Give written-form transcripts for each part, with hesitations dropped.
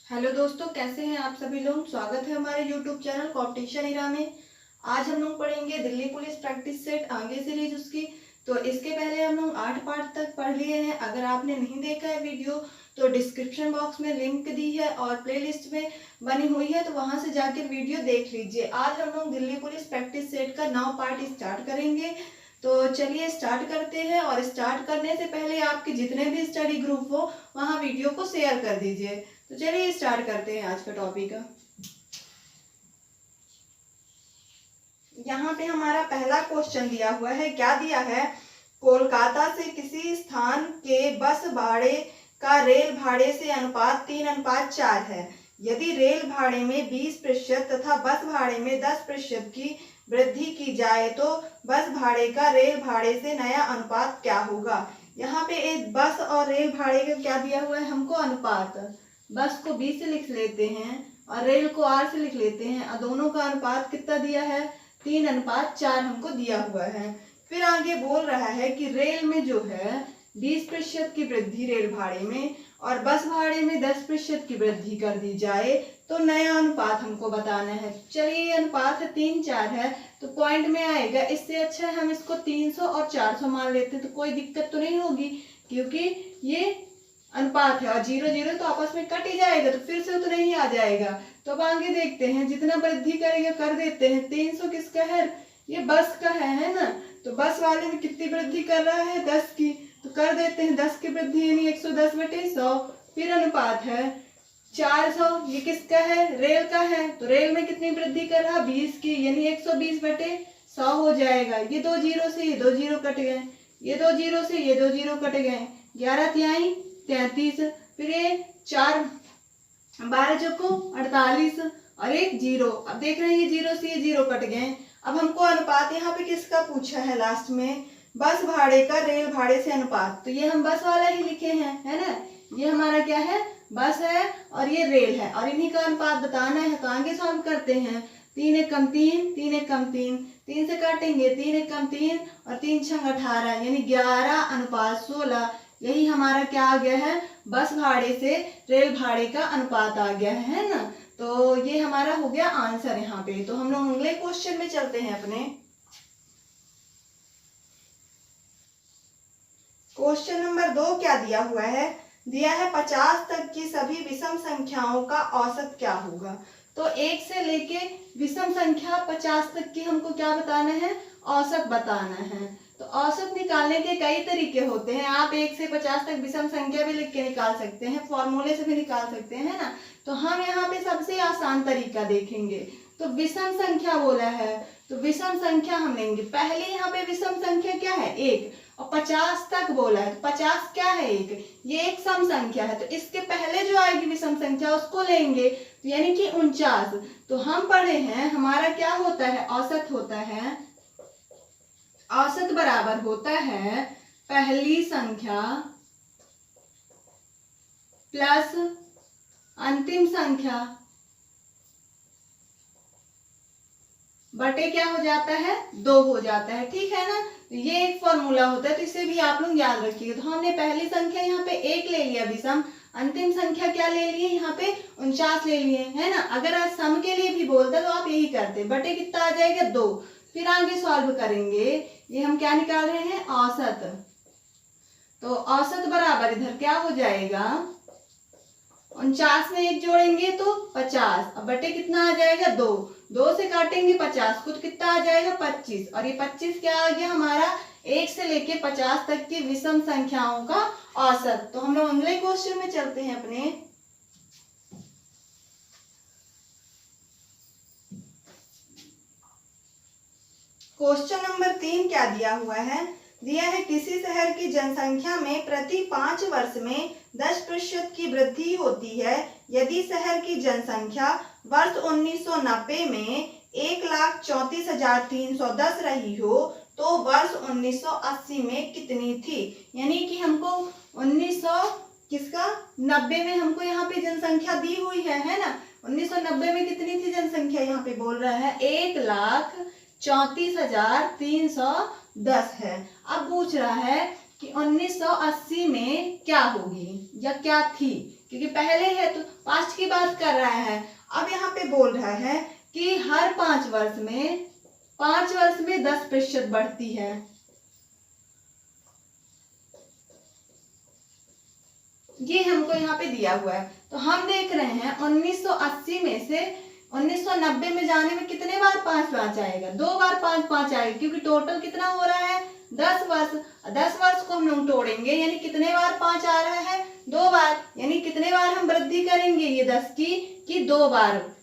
Hello दोस्तों, कैसे हैं आप सभी लोग। स्वागत है हमारे यूट्यूब चैनल कॉम्पिटिशन इरा में। आज हम लोग पढ़ेंगे दिल्ली पुलिस प्रैक्टिस सेट आगे सीरीज उसकी। तो इसके पहले हम लोग 8 पार्ट तक पढ़ लिए हैं। अगर आपने नहीं देखा है वीडियो तो डिस्क्रिप्शन बॉक्स में लिंक दी है और प्लेलिस्ट में बनी हुई है, तो वहां से जाकर वीडियो देख लीजिए। आज हम लोग दिल्ली पुलिस प्रैक्टिस सेट का 9 पार्ट स्टार्ट करेंगे। तो चलिए स्टार्ट करते हैं। और स्टार्ट करने से पहले आपके जितने भी स्टडी ग्रुप हो वहां वीडियो को शेयर कर दीजिए। तो चलिए स्टार्ट करते हैं आज का टॉपिक। यहाँ पे हमारा पहला क्वेश्चन दिया हुआ है। क्या दिया है? कोलकाता से किसी स्थान के बस भाड़े का रेल भाड़े से अनुपात 3:4 है। यदि रेल भाड़े में 20% तथा बस भाड़े में 10% की वृद्धि की जाए तो बस भाड़े का रेल भाड़े से नया अनुपात क्या होगा। यहाँ पे एक बस और रेल भाड़े का क्या दिया हुआ है हमको? अनुपात। बस को 20 से लिख लेते हैं और रेल को 8 से लिख लेते हैं और दोनों का अनुपात कितना दिया है? 3:4 हमको दिया हुआ है। फिर आगे बोल रहा है कि रेल में जो है 20% की वृद्धि रेल भाड़े में और बस भाड़े में 10% की वृद्धि कर दी जाए तो नया अनुपात हमको बताना है। चलिए ये अनुपात है 3:4 है तो पॉइंट में आएगा। इससे अच्छा है हम इसको 300 और 400 मान लेते हैं तो कोई दिक्कत तो नहीं होगी, क्योंकि ये अनुपात है और 0 0 तो आपस में कट ही जाएगा तो फिर से तो नहीं आ जाएगा। तो अब आगे देखते हैं, जितना वृद्धि करेगा कर देते हैं। 300 किसका है? ये बस का है ना। तो बस वाले में कितनी वृद्धि कर रहा है? 10 की। तो कर देते हैं 10 की वृद्धि यानी 110/100। फिर अनुपात है 400। ये किसका है? रेल का है। तो रेल में कितनी वृद्धि कर रहा? 20 की यानी 120/100 हो जाएगा। ये 2 0 से ये 2 0 कट गए, ये 2 0 से ये 2 0 कट गए। 11 तिहाई 33। फिर ये 4 12 चौको 48 और एक 0। अब देख रहे हैं ये 0 से ये 0 कट गए। अब हमको अनुपात यहाँ पे किसका पूछा है? लास्ट में बस भाड़े का रेल भाड़े से अनुपात। तो ये हम बस वाला ही लिखे हैं, है ना। ये हमारा क्या है? बस है और ये रेल है और इन्हीं का अनुपात बताना है। तो आगे सॉल्व करते हैं। 3 1 कम 3, 3 1 कम 3, 3 से काटेंगे 3 1 कम 3 और 3 6 18 यानी 11:16। यही हमारा क्या आ गया है? बस भाड़े से रेल भाड़े का अनुपात आ गया है ना। तो ये हमारा हो गया आंसर यहाँ पे। तो हम लोग अगले क्वेश्चन में चलते हैं अपने। क्वेश्चन नंबर 2 क्या दिया हुआ है? दिया है 50 तक की सभी विषम संख्याओं का औसत क्या होगा। तो 1 से लेके विषम संख्या 50 तक की हमको क्या बताना है? औसत बताना है। तो औसत निकालने के कई तरीके होते हैं। आप 1 से 50 तक विषम संख्या भी लिख के निकाल सकते हैं, फॉर्मूले से भी निकाल सकते हैं, है ना। तो हम यहाँ पे सबसे आसान तरीका देखेंगे। तो विषम संख्या बोला है तो विषम संख्या हम लेंगे। पहले यहाँ पे विषम संख्या क्या है? 1। और 50 तक बोला है तो 50 क्या है? 1। ये एक सम संख्या है तो इसके पहले जो आएगी विषम संख्या उसको लेंगे, तो यानी कि 49। तो हम पढ़े हैं हमारा क्या होता है? औसत होता है। औसत बराबर होता है पहली संख्या प्लस अंतिम संख्या बटे क्या हो जाता है? 2 हो जाता है। ठीक है ना। ये एक फॉर्मूला होता है तो इसे भी आप लोग याद रखिएगा। तो हमने पहली संख्या यहाँ पे 1 ले लिया विषम, अंतिम संख्या क्या ले लिए? यहाँ पे 49 ले लिए, है ना। अगर सम के लिए भी बोलता तो आप यही करते, बटे कितना आ जाएगा? 2। फिर आगे सॉल्व करेंगे। ये हम क्या निकाल रहे हैं? औसत। तो औसत बराबर इधर क्या हो जाएगा? 49 में 1 जोड़ेंगे तो 50। अब बटे कितना आ जाएगा? 2। 2 से काटेंगे 50 को तो कितना आ जाएगा? 25। और ये 25 क्या आ गया हमारा? 1 से लेके 50 तक की विषम संख्याओं का औसत। तो हम लोग अगले क्वेश्चन में चलते हैं अपने। क्वेश्चन नंबर 3 क्या दिया हुआ है? दिया है किसी शहर की जनसंख्या में प्रति 5 वर्ष में 10% की वृद्धि होती है। यदि शहर की जनसंख्या वर्ष 1990 में 1,34,310 रही हो तो वर्ष 1980 में कितनी थी। यानी कि हमको 1990 में हमको यहाँ पे जनसंख्या दी हुई है ना। 1990 में कितनी थी जनसंख्या? यहाँ पे बोल रहा है 1,34,310 है। अब पूछ रहा है कि 1980 में क्या होगी या क्या थी। क्योंकि पहले है तो पास्ट की बात कर रहा है। अब यहाँ पे बोल रहा है कि हर 5 वर्ष में 10% बढ़ती है। ये हमको यहाँ पे दिया हुआ है। तो हम देख रहे हैं 1980 में से 1990 में जाने में कितने बार 5 आएगा? 2 बार 5 आएगा, क्योंकि टोटल कितना हो रहा है? 10 वर्ष। 10 वर्ष को हम लोग तोड़ेंगे, यानी कितने बार 5 आ रहा है? 2 बार। यानी कितने बार हम वृद्धि करेंगे ये 10 की? कि 2 बार।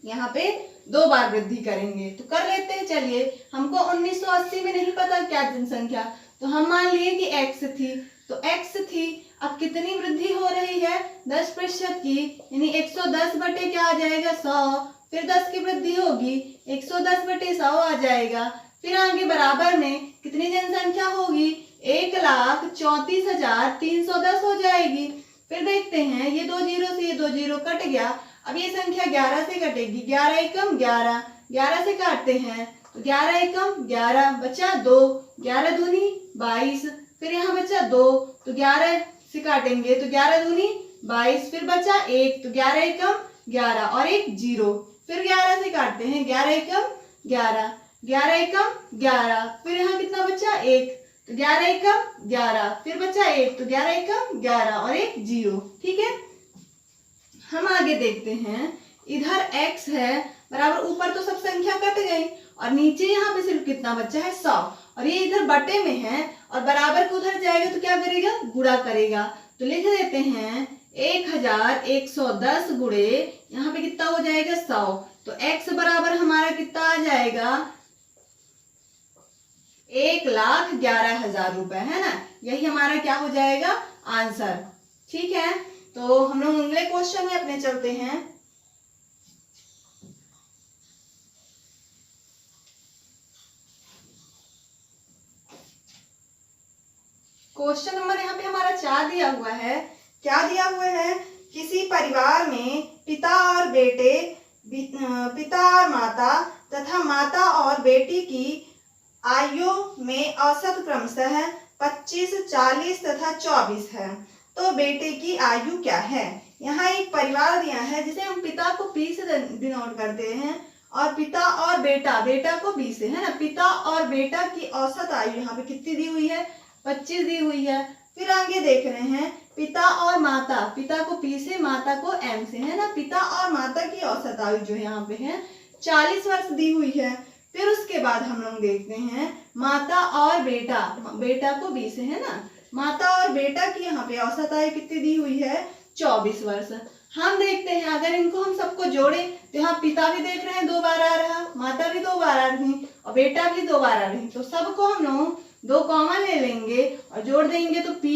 यहाँ पे 2 बार वृद्धि करेंगे। तो कर लेते हैं। चलिए, हमको 1980 में नहीं पता क्या जनसंख्या, तो हम मान लिए कि x थी, तो x थी। अब कितनी वृद्धि हो रही है? 10% की, यानी 110 बटे क्या आ जाएगा? 100। फिर 10 की वृद्धि होगी, 110 बटे 100 आ जाएगा। फिर आगे बराबर में कितनी जनसंख्या होगी? 1,34,310 हो जाएगी। फिर देखते हैं, ये 2 जीरो से ये 2 जीरो कट गया। अब ये संख्या 11 से कटेगी। 11 एकम 11, 11 से काटते हैं तो 11 एकम 11, बचा 2, 11 दूनी 22। फिर यहाँ बचा 2, तो 11 से काटेंगे तो 11 दूनी 22। फिर बचा 1, तो 11 एकम 11 और 1 0। फिर 11 से काटते हैं, 11 एकम 11, 11 एकम 11। फिर यहाँ कितना बचा? 1, तो 11 एकम 11। फिर बचा 1, तो 11 एकम 11 और 1 0। ठीक है, हम आगे देखते हैं। इधर x है बराबर, ऊपर तो सब संख्या कट गई और नीचे यहाँ पे सिर्फ कितना बचा है? 100। और ये इधर बटे में है और बराबर को उधर जाएगा तो क्या करेगा? गुणा करेगा। तो लिख देते हैं 1110 गुणे यहाँ पे कितना हो जाएगा? 100। तो x बराबर हमारा कितना आ जाएगा? 1,11,000 रुपए, है ना। यही हमारा क्या हो जाएगा? आंसर। ठीक है, तो हम लोग अगले क्वेश्चन में अपने चलते हैं। क्वेश्चन नंबर यहाँ पे हमारा 4 दिया हुआ है। क्या दिया हुआ है? किसी परिवार में पिता और बेटे, पिता और माता तथा माता और बेटी की आयु में औसत क्रमशः 25, 40 तथा 24 है। तो बेटे की आयु क्या है? यहाँ एक परिवार दिया है जिसे हम पिता को P से डिनोट करते हैं और पिता और बेटा, बेटा को B से, है ना। पिता और बेटा की औसत आयु यहाँ पे कितनी दी हुई है? 25 दी हुई है। फिर आगे देख रहे हैं पिता और माता, पिता को P से, माता को M से, है ना। पिता और माता की औसत आयु जो यहाँ पे है 40 वर्ष दी हुई है। फिर उसके बाद हम लोग देखते हैं माता और बेटा, बेटा को B से, है ना। माता और बेटा की यहाँ पे औसत आयु कितनी दी हुई है? 24 वर्ष। हम देखते हैं अगर इनको हम सबको जोड़े तो यहाँ पिता भी देख रहे हैं 2 बार आ रहा, माता भी 2 बार आ रही और बेटा भी 2 बार आ रही। तो सबको हम लोग 2 कॉमन ले लेंगे और जोड़ देंगे तो P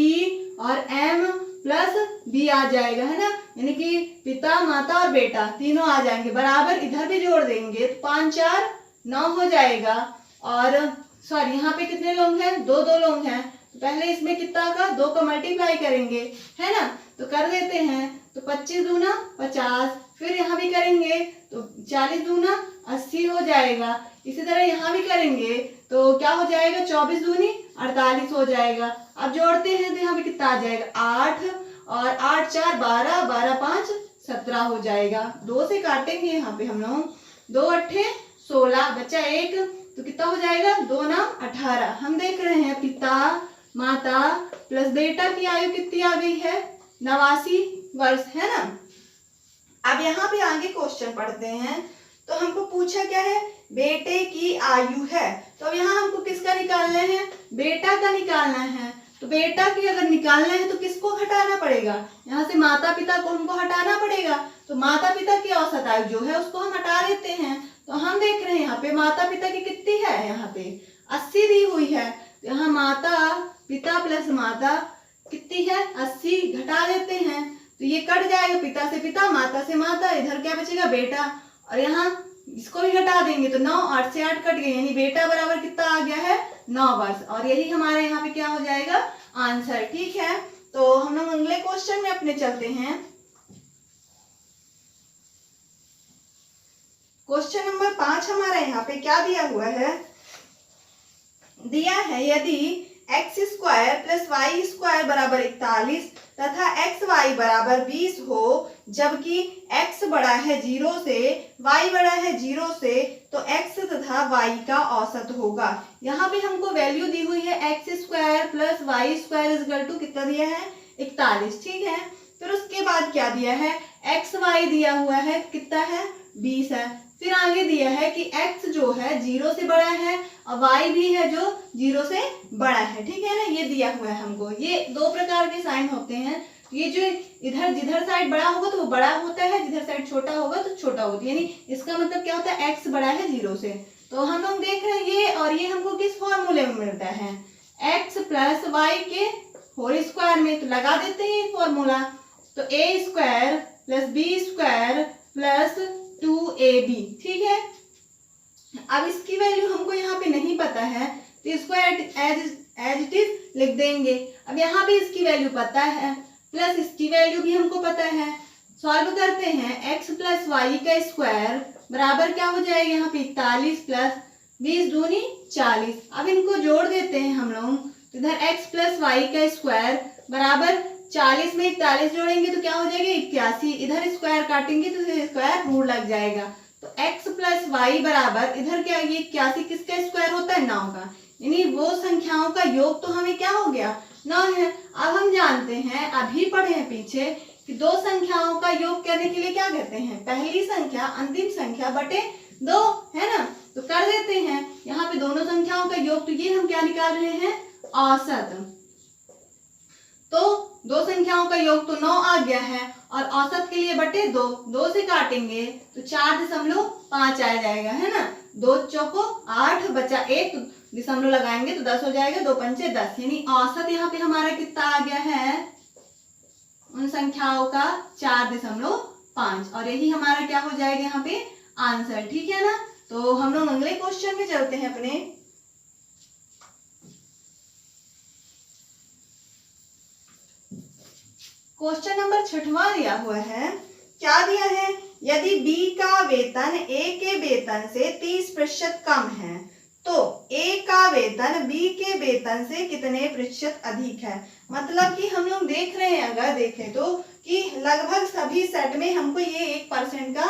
और M प्लस B आ जाएगा, है ना। यानी कि पिता, माता और बेटा तीनों आ जाएंगे बराबर। इधर भी जोड़ देंगे तो 5 4 9 हो जाएगा। और सॉरी, यहाँ पे कितने लोग हैं? 2 2 लोग हैं। तो पहले इसमें कितना का 2 को मल्टीप्लाई करेंगे, है ना। तो कर देते हैं तो 25 दूना 50। फिर यहाँ भी करेंगे तो 40 दूना 80 हो जाएगा। इसी तरह यहाँ भी करेंगे तो क्या हो जाएगा? 24 दूनी 48 हो जाएगा। अब जोड़ते हैं तो यहाँ पे कितना आ जाएगा? 8 और 8 4 12, 12 5 17 हो जाएगा। 2 से काटेंगे यहाँ पे हम लोग, 2 8 16, बचा 1, तो कितना हो जाएगा? 2 9 18। हम देख रहे हैं पिता, माता प्लस बेटा की आयु कितनी आ गई है? 89 वर्ष, है ना। अब यहाँ पे आगे क्वेश्चन पढ़ते हैं। तो हमको पूछा क्या है? बेटे की आयु है। तो अब यहाँ हमको किसका निकालना है? बेटा का निकालना है। तो बेटा की अगर निकालना है तो किसको हटाना पड़ेगा? यहाँ से माता पिता को हमको हटाना पड़ेगा। तो माता पिता की औसत आयु जो है उसको हम हटा देते हैं। तो हम देख रहे हैं यहाँ पे माता पिता की कितनी है? यहाँ पे 80 दी हुई है। तो यहाँ माता पिता प्लस माता कितनी है? 80। घटा देते हैं तो ये कट जाएगा, पिता से पिता, माता से माता। इधर क्या बचेगा? बेटा। और यहाँ इसको भी घटा देंगे तो 9, 8 से 8 कट गए, यानी बेटा बराबर कितना आ गया है? 9 वर्ष। और यही हमारे यहाँ पे क्या हो जाएगा? आंसर। ठीक है, तो हम लोग अगले क्वेश्चन में अपने चलते हैं। क्वेश्चन नंबर 5 हमारा यहाँ पे क्या दिया हुआ है? दिया है यदि X square plus Y square बराबर 41 तथा एक्स वाई बराबर 20 हो, जबकि x बड़ा है 0 से, y बड़ा है 0 से, तो x तथा y का औसत होगा। यहाँ पे हमको वैल्यू दी हुई है X square plus Y square equal to कितना दिया है 41, ठीक है। फिर उसके बाद क्या दिया है, एक्स वाई दिया हुआ है कितना है 20 है। फिर आगे दिया है कि x जो है 0 से बड़ा है और y भी है जो 0 से बड़ा है, ठीक है ना। ये दिया हुआ है हमको, ये दो प्रकार के साइन होते हैं। ये जो इधर जिधर साइड बड़ा होगा तो वो बड़ा होता है, जिधर साइड छोटा होगा तो छोटा होता है, यानी इसका मतलब क्या होता है x बड़ा है 0 से। तो हम लोग देख रहे हैं ये, और ये हमको किस फॉर्मूले में मिलता है, x प्लस वाई के होल स्क्वायर में। तो लगा देते हैं ये फॉर्मूला, तो a square plus b square plus 2ab, ठीक है। अब इसकी वैल्यू हमको यहाँ पे नहीं पता है तो इसको एज इट इज लिख देंगे। अब यहाँ पे इसकी वैल्यू पता है प्लस इसकी वैल्यू भी हमको पता है। सॉल्व करते हैं, x प्लस वाई का स्क्वायर बराबर क्या हो जाएगा यहाँ पे 41 प्लस 20 दूनी 40। अब इनको जोड़ देते हैं हम लोग, तो इधर x प्लस वाई का स्क्वायर बराबर 40 में 41 जोड़ेंगे तो क्या हो जाएगा 81। इधर स्क्वायर काटेंगे तो स्क्वायर रूट लग जाएगा। तो x प्लस वाई बराबर इधर क्या, ये 81 किसका स्क्वायर होता है 9 का, यानी वो संख्याओं का योग तो हमें क्या हो गया 9 है। अब हम जानते हैं, अभी पढ़े हैं पीछे, कि दो संख्याओं का योग करने के लिए क्या कहते हैं, पहली संख्या अंतिम संख्या बटे 2, है ना। तो कर देते हैं यहाँ पे दोनों संख्याओं का योग, तो ये हम क्या निकाल रहे हैं औसत। तो दो संख्याओं का योग तो 9 आ गया है, और औसत के लिए बटे 2, 2 से काटेंगे तो 4.5 आ जाएगा, है ना। 2 चौको 8 बचा 1, दशमलव लगाएंगे तो 10 हो जाएगा, 2 पंचे 10, यानी औसत यहाँ पे हमारा कितना आ गया है उन संख्याओं का 4.5, और यही हमारा क्या हो जाएगा यहाँ पे आंसर, ठीक है ना। तो हम लोग अगले क्वेश्चन में चलते हैं अपने। क्वेश्चन नंबर 6वां दिया हुआ है, क्या दिया है, यदि B का वेतन A के वेतन से 30% कम है तो A का वेतन B के वेतन से कितने प्रतिशत अधिक है। मतलब कि हम लोग देख रहे हैं, अगर देखें तो कि लगभग सभी सेट में हमको ये 1% का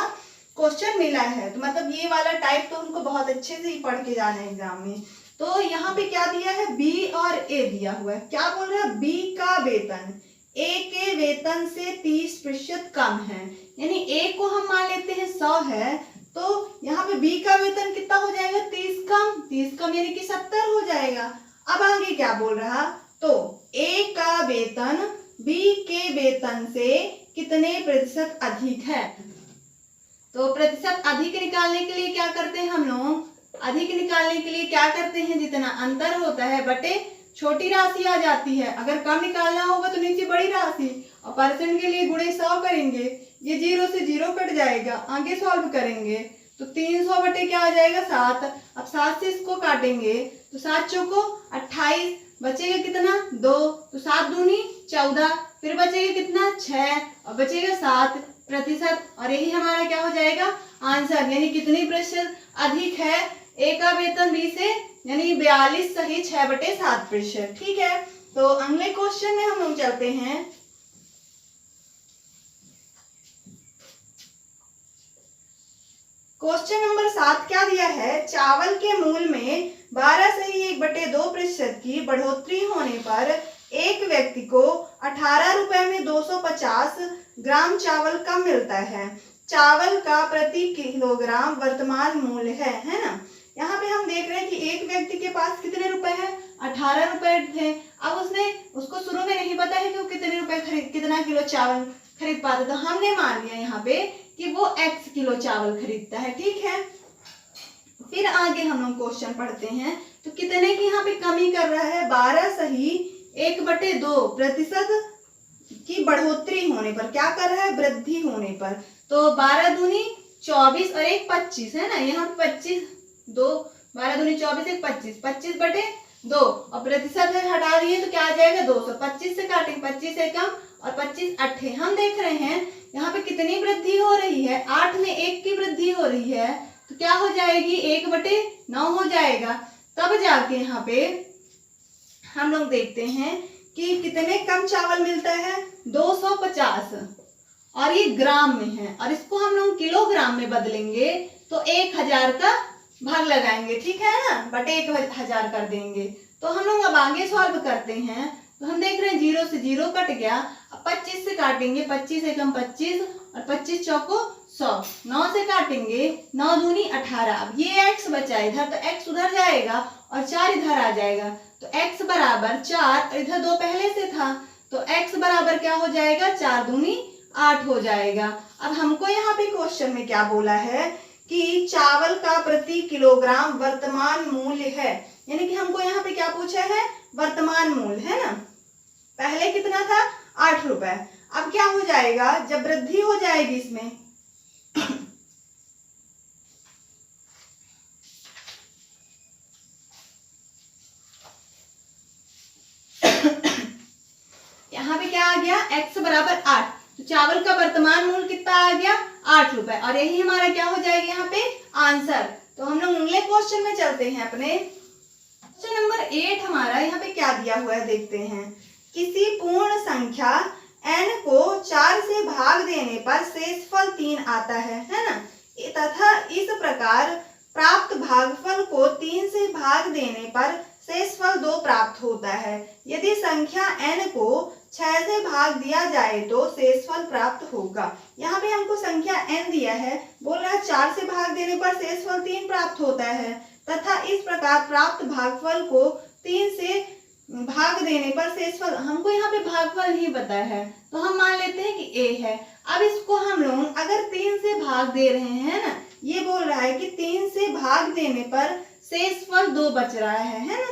क्वेश्चन मिला है। तो मतलब ये वाला टाइप तो हमको बहुत अच्छे से ही पढ़ के जाना है एग्जाम में। तो यहाँ पे क्या दिया है, B और A दिया हुआ है। क्या बोल रहा है, B का वेतन A के वेतन से 30% कम है, यानी A को हम मान लेते हैं 100 है, तो यहाँ पे B का वेतन कितना हो जाएगा 30 कम, 30 कम यानी कि 70 हो जाएगा। अब आगे क्या बोल रहा, तो A का वेतन B के वेतन से कितने प्रतिशत अधिक है। तो प्रतिशत अधिक निकालने के लिए क्या करते हैं हम लोग, अधिक निकालने के लिए क्या करते हैं, जितना अंतर होता है बटे छोटी राशि आ जाती है। अगर कम निकालना होगा तो नीचे बड़ी राशि, और परसेंट के लिए गुणे 100 करेंगे, ये 0 से 0 कट जाएगा। आगे सॉल्व करेंगे तो 300 बटे क्या आ जाएगा 7। अब 7 से इसको काटेंगे तो 7 चौको 28, बचेगा कितना 2, तो 7 दूनी 14, फिर बचेगा कितना 6 और बचेगा 7%, और यही हमारा क्या हो जाएगा आंसर, यानी कितनी प्रतिशत अधिक है A का वेतन B से, यानी 42 सही 6/7%, ठीक है। तो अगले क्वेश्चन में हम लोग चलते हैं। क्वेश्चन नंबर 7 क्या दिया है, चावल के मूल्य में 12 सही 1/2% की बढ़ोतरी होने पर एक व्यक्ति को 18 रुपए में 250 ग्राम चावल कम मिलता है। चावल का प्रति किलोग्राम वर्तमान मूल्य है ना। यहाँ पे हम देख रहे हैं कि एक व्यक्ति के पास कितने रुपए हैं, 18 रुपए थे। अब उसको शुरू में नहीं पता है कि वो कितने रुपए कितना किलो चावल खरीद पाता, तो हमने मान लिया यहाँ पे कि वो x किलो चावल खरीदता है, ठीक है। फिर आगे हम लोग क्वेश्चन पढ़ते हैं, तो कितने की यहाँ पे कमी कर रहा है, 12 सही 1/2% की बढ़ोतरी होने पर, क्या कर रहा है वृद्धि होने पर। तो 12 दूनी 24 और 1 25 है ना, यहाँ पे 25 2 12 दूनी 24 1 25, 25/2 और प्रतिशत है हटा दिए तो क्या आ जाएगा 200। 25 से काटेंगे, 25 से कम और 25 8। हम देख रहे हैं यहाँ पे कितनी वृद्धि हो रही है, 8 में 1 की वृद्धि हो रही है, तो क्या हो जाएगी 1/9 हो जाएगा। तब जाके यहाँ पे हम लोग देखते हैं कि कितने कम चावल मिलता है, 250, और ये ग्राम में है, और इसको हम लोग किलोग्राम में बदलेंगे तो 1000 का भाग लगाएंगे, ठीक है ना, बटे 1000 कर देंगे। तो हम लोग अब आगे सॉल्व करते हैं। तो हम देख रहे हैं 0 से 0 कट गया, अब 25 से काटेंगे, 25 एकम 25 और 25 चौको 100, 9 से काटेंगे, 9 दूनी 18। अब ये x बचा इधर, तो x उधर जाएगा और 4 इधर आ जाएगा, तो x बराबर 4, और इधर 2 पहले से था, तो x बराबर क्या हो जाएगा, 4 दूनी 8 हो जाएगा। अब हमको यहाँ पे क्वेश्चन में क्या बोला है कि चावल का प्रति किलोग्राम वर्तमान मूल्य है, यानी कि हमको यहाँ पे क्या पूछा है, वर्तमान मूल्य, है ना। पहले कितना था, 8 रुपए। अब क्या हो जाएगा, जब वृद्धि हो जाएगी इसमें यहाँ पे क्या आ गया, x बराबर 8, तो चावल का वर्तमान मूल्य कितना आ गया, 8 रुपए, और यही हमारा क्या हो जाएगा यहाँ पे आंसर। तो हम लोग अगले क्वेश्चन में चलते हैं अपने। क्वेश्चन नंबर 8 हमारा यहाँ पे क्या दिया हुआ है, देखते हैं। किसी पूर्ण संख्या n को 4 से भाग देने पर शेषफल 3 आता है ना, तथा इस प्रकार प्राप्त भागफल को 3 से भाग देने पर शेषफल 2 प्राप्त होता है। यदि संख्या n को 6 से भाग दिया जाए तो शेषफल प्राप्त होगा। यहाँ पे हमको संख्या n दिया है, बोल रहा है 4 से भाग देने पर शेषफल 3 प्राप्त होता है, तथा इस प्रकार प्राप्त भागफल को 3 से भाग देने पर शेषफल, हमको यहाँ पे भागफल ही पता है, तो हम मान लेते हैं कि a है। अब इसको हम लोग अगर 3 से भाग दे रहे हैं ना, ये बोल रहा है कि 3 से भाग देने पर शेषफल 2 बच रहा है ना,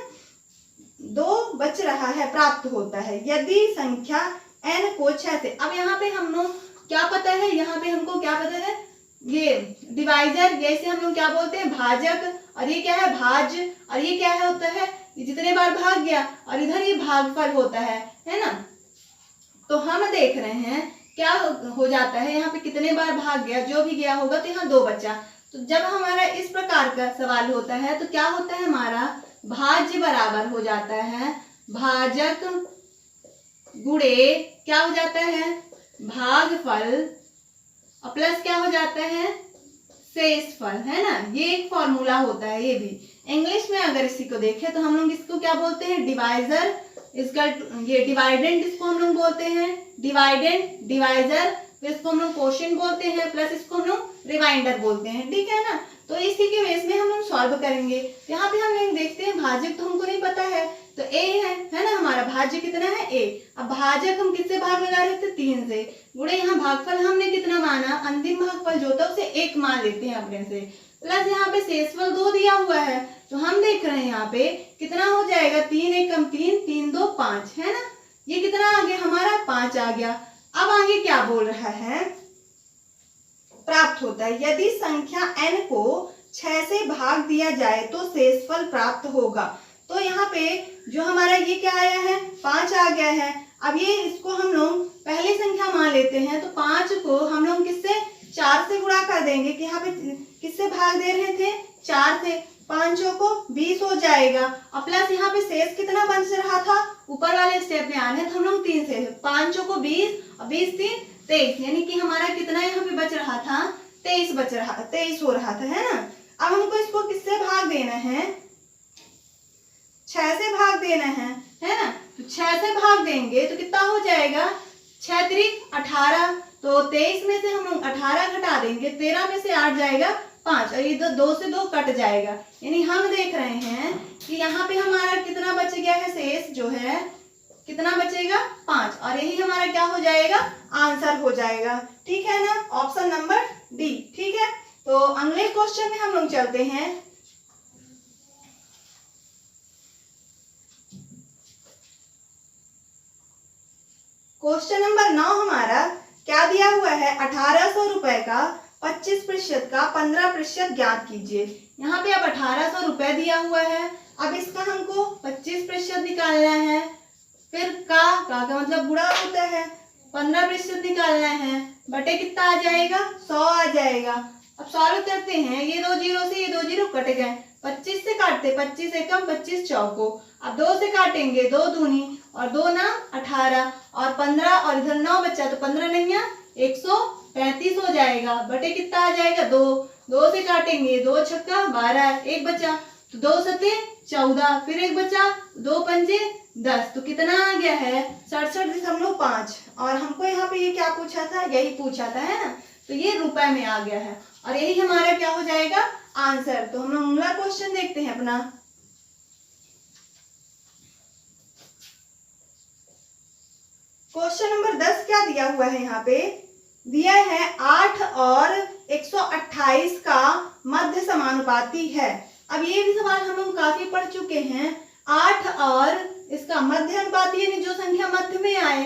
2 बच रहा है, प्राप्त होता है। यदि संख्या n को 6 से, अब यहाँ पे हम लोग क्या पता है, यहाँ पे हमको क्या पता है, ये डिवाइजर, जैसे हम लोग क्या बोलते हैं भाजक, और ये क्या है भाज्य, और ये क्या है होता है, ये जितने बार भाग गया, और इधर ये भागफल होता है ना। तो हम देख रहे हैं क्या हो जाता है, यहाँ पे कितने बार भाग गया, जो भी गया होगा तो यहाँ 2 बचा। तो जब हमारा इस प्रकार का सवाल होता है तो क्या होता है, हमारा भाज्य बराबर हो जाता है भाजक गुणे क्या हो जाता है, भागफल, और प्लस क्या हो जाता है, शेषफल, है ना। ये एक फॉर्मूला होता है। ये भी इंग्लिश में अगर इसी को देखें तो हम लोग इसको क्या बोलते हैं, डिवाइजर, इसका ये डिवाइडेंड इसको हम लोग बोलते हैं, डिवाइडेंड, डिवाइजर, इसको हम लोग क्वोशिएंट बोलते हैं, प्लस इसको हम लोग रिमाइंडर बोलते हैं, ठीक है ना। तो इसी के बेस में हम लोग सॉल्व करेंगे। यहाँ पे हम लोग देखते हैं भाजक तो हमको नहीं पता है, तो a है ना, हमारा भाज्य कितना है a। अब भाजक हम किससे भाग लगा रहे थे, 3 से, गुणे यहाँ भागफल हमने कितना माना, अंतिम भागफल जो था उसे 1 मान लेते हैं अपने से, प्लस यहाँ पे शेषफल 2 दिया हुआ है, तो हम देख रहे हैं यहाँ पे कितना हो जाएगा, 3 एकम 3, 3 2 5, है ना। ये कितना आ गया हमारा, 5 आ गया। अब आगे क्या बोल रहा है, प्राप्त होता है यदि संख्या n को 6 से भाग दिया जाए तो शेषफल प्राप्त होगा। तो यहाँ पे जो हमारा ये क्या आया है, 5 आ गया है। अब ये इसको हम लोग पहली संख्या मान लेते हैं, तो 5 को हम लोग किससे, 4 से गुणा कर देंगे, कि यहाँ पे किससे भाग दे रहे थे, 4 से, 5 को 20 हो जाएगा, और प्लस यहाँ पे शेष कितना बच रहा था, ऊपर वाले स्टेप में आने तो हम लोग 3 से, 5 को 20 और 20 3 23, यानी कि हमारा कितना यहाँ पे बच रहा था, 23 बच रहा, 23 हो रहा था, है ना। अब हमको इसको किससे भाग देना है, 6 से भाग देना है ना। तो 6 से भाग देंगे तो कितना हो जाएगा, 6 त्रिक 18, तो 23 में से हम लोग 18 घटा देंगे, 13 में से 8 जाएगा 5, और ये 2 से 2 कट जाएगा, यानी हम देख रहे हैं कि यहाँ पे हमारा कितना बच गया है, शेष जो है कितना बचेगा, 5, और यही हमारा क्या हो जाएगा, आंसर हो जाएगा, ठीक है ना, ऑप्शन नंबर डी, ठीक है। तो अगले क्वेश्चन में हम लोग चलते हैं। क्वेश्चन नंबर 9 हमारा क्या दिया हुआ है, 1800 रुपए का 25% का 15% ज्ञात कीजिए। यहाँ पे अब 1800 रुपए दिया हुआ है, अब इसका हमको 25% निकालना है, फिर का मतलब बुरा होता है, 15% निकालना है, बटे कितना आ जाएगा, 100 आ जाएगा। अब सॉल्व करते हैं, ये 2 जीरो से ये 2 जीरो कट गए, 25 से काटते, 25 एकम 25 चौको। अब 2 से काटेंगे, 2 दूनी और 2 ना 18 और 15 और इधर 9 बचा तो 15 नहीं 135 हो जाएगा। बटे कितना आ जाएगा 2। 2 से काटेंगे, 2 छक्का 12, एक बचा तो 2 सते 14, फिर एक बचा 2 पंजे 10, तो कितना आ गया है 67.5। और हमको यहाँ पे ये क्या पूछा था, यही पूछा था, है ना। तो ये रुपए में आ गया है और यही हमारा क्या हो जाएगा आंसर। तो हम अगला क्वेश्चन देखते हैं अपना। क्वेश्चन नंबर 10 क्या दिया हुआ है, यहाँ पे दिया है 8 और 128 का मध्य समानुपाती है। अब ये भी सवाल हम लोग काफी पढ़ चुके हैं। 8 और इसका मध्य अनुपाती यानी जो संख्या मध्य में आए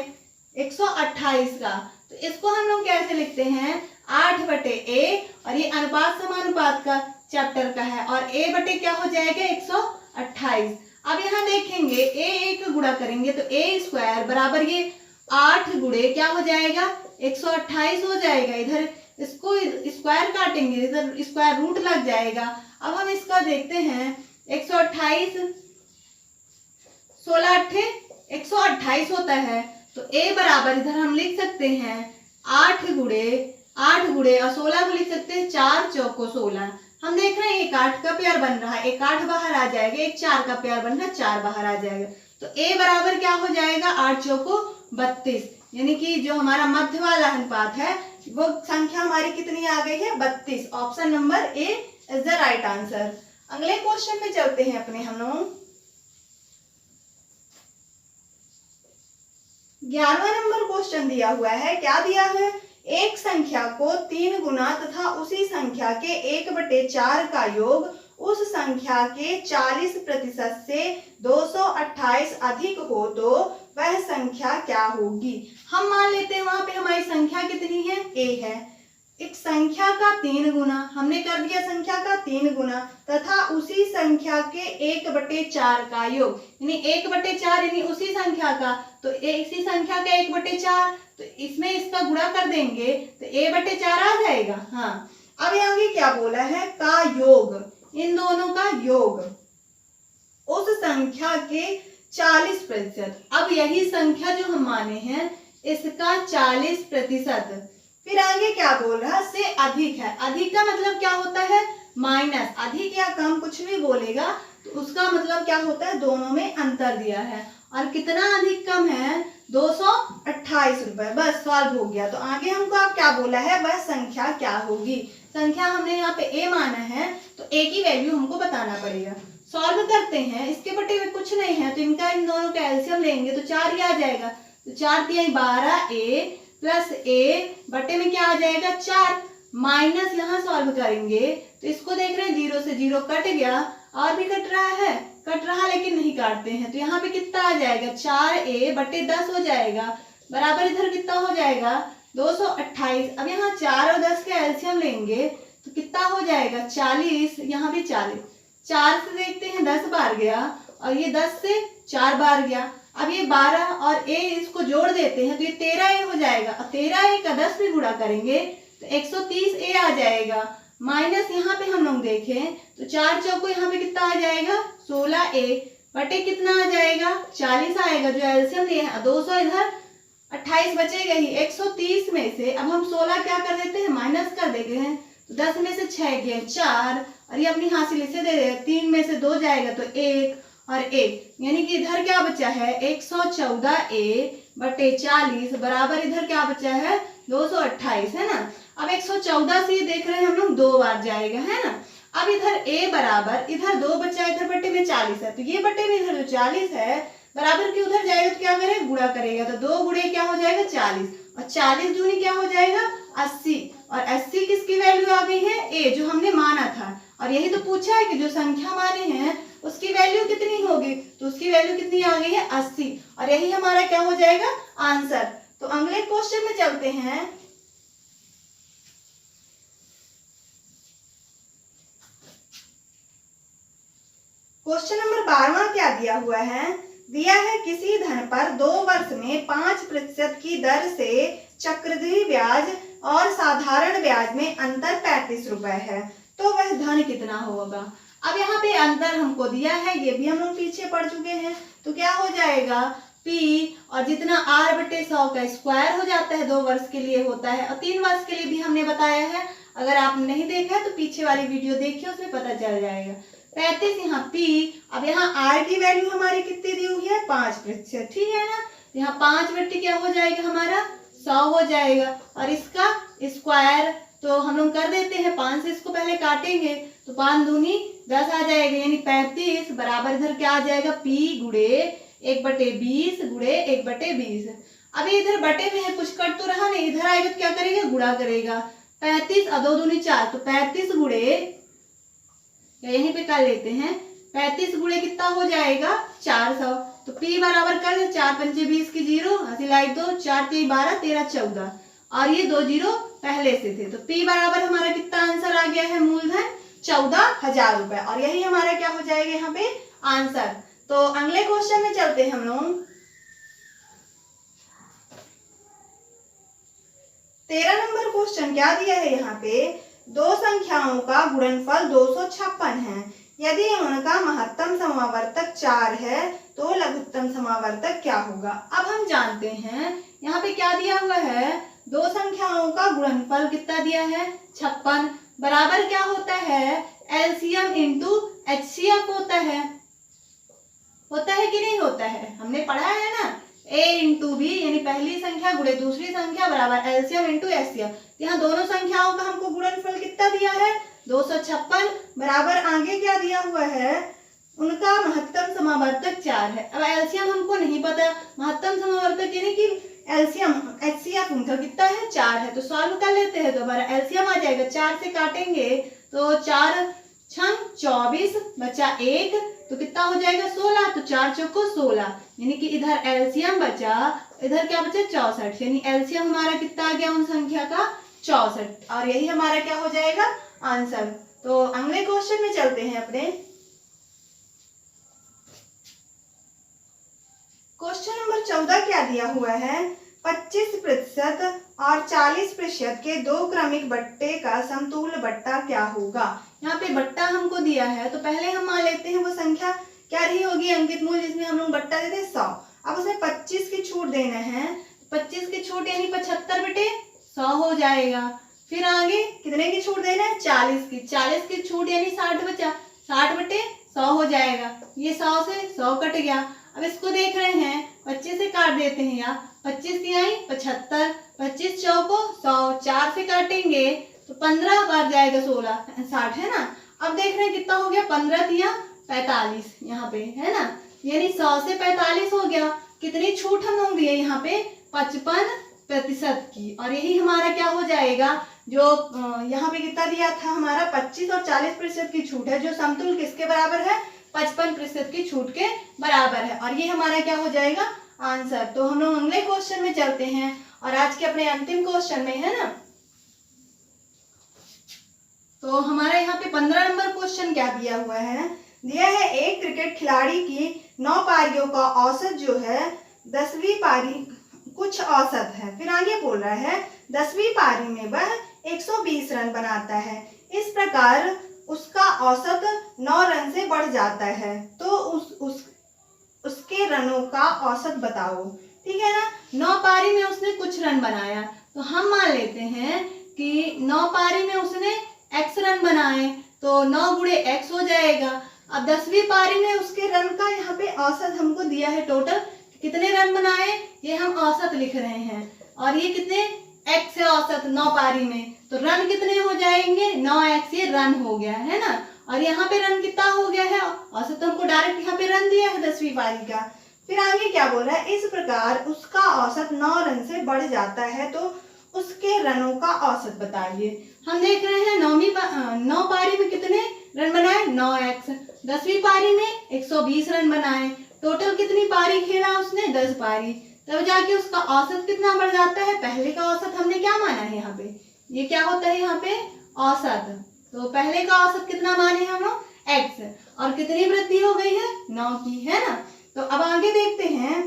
128 का, तो इसको हम लोग कैसे लिखते हैं 8/a, और ये अनुपात समानुपात का चैप्टर का है और a बटे क्या हो जाएगा 128। अब यहाँ देखेंगे a का गुणा करेंगे तो a² बराबर ये 8 गुणे क्या हो जाएगा 128 हो जाएगा। इधर इसको स्क्वायर काटेंगे, इधर स्क्वायर रूट लग जाएगा। अब हम इसका देखते हैं 128 16 8 128 होता है, तो a बराबर इधर हम लिख सकते हैं 8 गुणे और 16 को लिख सकते हैं 4 चौको 16। हम देख रहे हैं एक 8 का पेयर बन रहा है, एक 8 बाहर आ जाएगा, एक 4 का पेयर बन रहा है, 4 बाहर आ जाएगा। तो a बराबर क्या हो जाएगा 8 चौको 32, यानी कि जो हमारा मध्य वाला अनुपात है वो संख्या हमारी कितनी आ गई है 32। Option number A is the right answer. अगले क्वेश्चन में चलते हैं अपने हम लोग। 11वां नंबर क्वेश्चन दिया हुआ है। क्या दिया है, एक संख्या को 3 गुना तथा उसी संख्या के 1/4 का योग उस संख्या के 40% से 228 अधिक हो तो वह संख्या क्या होगी। हम मान लेते हैं वहां पे हमारी संख्या कितनी है a है। एक संख्या का 3 गुना, हमने कर दिया संख्या का 3 गुना तथा उसी संख्या के 1/4 का योग, यानी 1/4 यानी उसी संख्या का, तो इसी संख्या का 1/4, तो इसमें इसका गुणा कर देंगे तो a/4 आ जाएगा। हाँ, अब आगे क्या बोला है का योग, इन दोनों का योग उस संख्या के 40%। अब यही संख्या जो हम माने हैं इसका 40%। फिर आगे क्या बोल रहा है से अधिक है। अधिक का मतलब क्या होता है माइनस, अधिक या कम कुछ भी बोलेगा तो उसका मतलब क्या होता है दोनों में अंतर दिया है। और कितना अधिक कम है 228 रुपए। बस सॉल्व हो गया। तो आगे हमको अब क्या बोला है वह संख्या क्या होगी। संख्या हमने यहाँ पे a माना है तो a की वैल्यू हमको बताना पड़ेगा। सॉल्व करते हैं, इसके बटे में कुछ नहीं है तो इनका इन दोनों का एलसीएम लेंगे तो 4 ही आ जाएगा। तो 4 × 12a प्लस a बटे में क्या आ जाएगा 4, माइनस यहाँ सॉल्व करेंगे तो इसको देख रहे हैं 0 से 0 कट गया, और भी कट रहा लेकिन नहीं काटते हैं, तो यहाँ पे कितना आ जाएगा 4a बटे 10 हो जाएगा, बराबर इधर कितना हो जाएगा 228। अब यहाँ 4 और 10 का एलसीएम लेंगे तो कितना हो जाएगा 40, यहाँ भी 40। 4 से देखते हैं 10 बार गया और ये 10 से 4 बार गया। अब ये 12 और a इसको जोड़ देते हैं तो ये 13a हो जाएगा। अब 13a का 10 भी गुणा करेंगे तो 130a आ जाएगा, माइनस यहाँ पे हम लोग देखें तो 4 चौको यहाँ पे कितना आ जाएगा 16a बटे कितना आ जाएगा 40 आएगा, जो एलसीएम दिए हैं 200 इधर 28 बचेगा ही। 130 में से अब हम 16 क्या कर देते हैं माइनस कर देते हैं तो 10 में से 6 गए 4 और ये अपनी हासिल इसे दे देगा, 3 में से 2 जाएगा तो 1 और 1, यानी कि इधर क्या बचा है 114a बटे 40 बराबर इधर क्या बचा है 228, है ना। अब 114 से देख रहे हैं हम लोग 2 बार जाएगा, है ना। अब इधर a बराबर इधर 2 बचा, इधर बटे में 40 है तो ये बटे में इधर जो 40 है बराबर के उधर जाएगा तो क्या करेगा गुणा करेगा, तो 2 गुणे क्या हो जाएगा 40 और 40 दूनी क्या हो जाएगा 80, और 80 किसकी वैल्यू आ गई है a जो हमने माना था। और यही तो पूछा है कि जो संख्या माने हैं उसकी वैल्यू कितनी होगी, तो उसकी वैल्यू कितनी आ गई है 80, और यही हमारा क्या हो जाएगा आंसर। तो अगले क्वेश्चन में चलते हैं। क्वेश्चन नंबर 12वां क्या दिया हुआ है, दिया है किसी धन पर 2 वर्ष में 5% की दर से चक्रवृद्धि ब्याज और साधारण ब्याज में अंतर 35 रुपए है, तो वह धन कितना होगा। अब यहाँ पे अंतर हमको दिया है, ये भी हम लोग पीछे पढ़ चुके हैं, तो क्या हो जाएगा P और जितना r/100 का स्क्वायर हो जाता है 2 वर्ष के लिए होता है, और 3 वर्ष के लिए भी हमने बताया है। अगर आपने नहीं देखा है तो पीछे वाली वीडियो देखिए, उसमें पता चल जाएगा। 35 यहाँ P, अब यहाँ r की वैल्यू हमारी कितनी दी हुई है 5%, ठीक है ना। यहाँ 5/, क्या हो जाएगा हमारा 100 हो जाएगा, और इसका स्क्वायर तो हम लोग कर देते हैं, 5 से इसको पहले काटेंगे तो 5 दूनी 10 आ जाएगा, यानी 35 बराबर इधर क्या आ जाएगा P गुणे 1/20 गुणे 1/20। अभी इधर बटे में है, कुछ कट तो रहा नहीं, इधर आएगा तो क्या करेगा गुणा करेगा। 35 और 2 दूनी 4, तो 35 गुणे, यहीं पे कर लेते हैं, 35 गुणे कितना हो जाएगा 400। तो P बराबर कर दे, 4 पंचे 20 की 0, ऐसी लाइट दो, 4 3 12 13 14, और ये 2 0 पहले से थे, तो P बराबर हमारा कितना आंसर आ गया है मूलधन 14,000 रुपए, और यही हमारा क्या हो जाएगा यहाँ पे आंसर। तो अगले क्वेश्चन में चलते हैं हम लोग। 13 नंबर क्वेश्चन क्या दिया है यहाँ पे, दो संख्याओं का गुणनफल 256 है, यदि उनका महत्तम समावर्तक 4 है तो लघुत्तम समावर्तक क्या होगा। अब हम जानते हैं यहाँ पे क्या दिया हुआ है, दो संख्याओं का गुणनफल कितना दिया है 56, बराबर क्या होता है एलसीएम इंटू एचसीएफ होता है कि नहीं होता है, हमने पढ़ा है ना, a इंटू बी, यानी पहली संख्या गुणे दूसरी संख्या बराबर एलसीएम इंटू एचसीएफ। यहाँ दोनों संख्याओं का हमको गुणनफल कितना दिया है 256, बराबर आगे क्या दिया हुआ है, उनका महत्तम समावर्तक 4 है। अब एलसीएम हमको नहीं पता, महत्तम समावर्तक यानी कि एलसीएम एचसीएफ उनका कितना है 4 है, तो सॉल्व कर लेते हैं। तो हमारा एलसीएम आ जाएगा, 4 से काटेंगे तो 4 छंग 24 बचा 1, तो कितना हो जाएगा 16, तो 4 चौको 16, यानी कि इधर एलसीएम बचा, इधर क्या बचा 64, यानी एलसीएम हमारा कितना आ गया उन संख्या का 64, और यही हमारा क्या हो जाएगा आंसर। तो अगले क्वेश्चन में चलते हैं अपने। क्वेश्चन नंबर 14 क्या दिया हुआ है, 25% और 40% के दो क्रमिक बट्टे का समतुल्य बट्टा क्या होगा। यहाँ पे बट्टा हमको दिया है, तो पहले हम मान लेते हैं वो संख्या क्या रही होगी अंकित मूल, जिसमें हम लोग बट्टा देते हैं 100। अब उसमें 25 की छूट देना है, 25 की छूट यानी 75/100 हो जाएगा। फिर आगे कितने की छूट देना है 40 की, 40 की छूट यानी 60 बचा, 60/100 हो जाएगा। ये 100 से 100 कट गया। अब इसको देख रहे हैं, 25 से काट देते हैं, या 25 तिहाई 75, 25 चौको 100, 4 से काटेंगे तो 15 बार जाएगा 16 60 है ना। अब देख रहे हैं कितना हो गया, 15 तिया 45 यहाँ पे है ना, यानी 100 से 45 हो गया। कितनी छूट हम लोग दिए यहाँ पे 55% की, और यही हमारा क्या हो जाएगा, जो यहाँ पे कितना दिया था हमारा 25 और 40% की छूट है, जो समतुल्य किसके बराबर है 55% की छूट के बराबर है, और ये हमारा क्या हो जाएगा आंसर। तो हम लोग अगले क्वेश्चन में चलते हैं, और आज के अपने अंतिम क्वेश्चन में है ना। तो हमारा यहाँ पे 15 नंबर क्वेश्चन क्या दिया हुआ है, दिया है एक क्रिकेट खिलाड़ी की 9 पारियों का औसत जो है 10वीं पारी कुछ औसत है। फिर आगे बोल रहा है 10वीं पारी में वह 120 रन बनाता है, इस प्रकार उसका औसत 9 रन से बढ़ जाता है, तो उसके रनों का औसत बताओ। ठीक है ना, 9 पारी में उसने कुछ रन बनाया, तो हम मान लेते हैं कि 9 पारी में उसने x रन बनाए, तो 9 गुणे x हो जाएगा। अब 10वीं पारी में उसके रन का यहाँ पे औसत हमको दिया है, टोटल कितने रन बनाए ये हम औसत लिख रहे हैं, और ये कितने x है औसत 9 पारी में, तो रन कितने हो जाएंगे 9x, ये रन हो गया है ना। और यहाँ पे रन कितना हो गया है, औसत तो हमको डायरेक्ट यहाँ पे रन दिया है 10वीं पारी का। फिर आगे क्या बोल रहा है, इस प्रकार उसका औसत 9 रन से बढ़ जाता है, तो उसके रनों का औसत बताइए। हम देख रहे हैं 9 पारी में कितने रन बनाए 9x, 10वीं पारी में 120 रन बनाए, टोटल कितनी पारी खेला उसने 10 पारी, तब जाके उसका औसत कितना बढ़ जाता है। पहले का औसत हमने क्या माना है यहाँ पे, ये क्या होता है यहाँ पे औसत, तो पहले का औसत कितना माने हम लोग x, और कितनी वृद्धि हो गई है 9 की, है ना। तो अब आगे देखते हैं,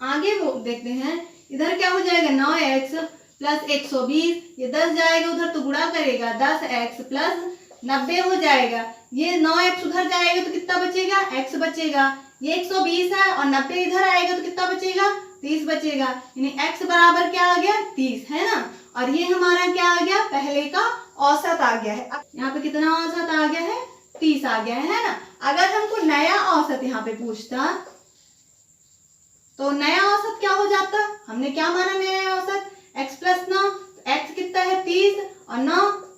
आगे वो देखते हैं इधर क्या हो जाएगा 9x प्लस 120, ये 10 जाएगा उधर तो गुणा करेगा 10x प्लस 90 हो जाएगा। ये 9x उधर जाएगा तो कितना बचेगा, x बचेगा। ये 120 है और 90 इधर आएगा तो कितना बचेगा, 30 बचेगा। यानी x बराबर क्या आ गया, 30, है ना। और ये हमारा क्या आ गया, पहले का औसत आ गया है। यहाँ पे कितना औसत आ गया है, 30 आ गया है ना। अगर हमको नया औसत यहाँ पे पूछता तो नया औसत क्या हो जाता, हमने क्या माना नया औसत, x + 9, x कितना है 30 और 9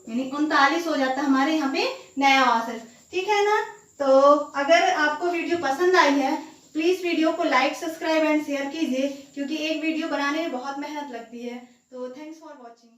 यानी 39 हो जाता हमारे यहाँ पे नया औसत। ठीक है ना। तो अगर आपको वीडियो पसंद आई है प्लीज वीडियो को लाइक, सब्सक्राइब एंड शेयर कीजिए, क्योंकि एक वीडियो बनाने में बहुत मेहनत लगती है। तो थैंक्स फॉर वॉचिंग।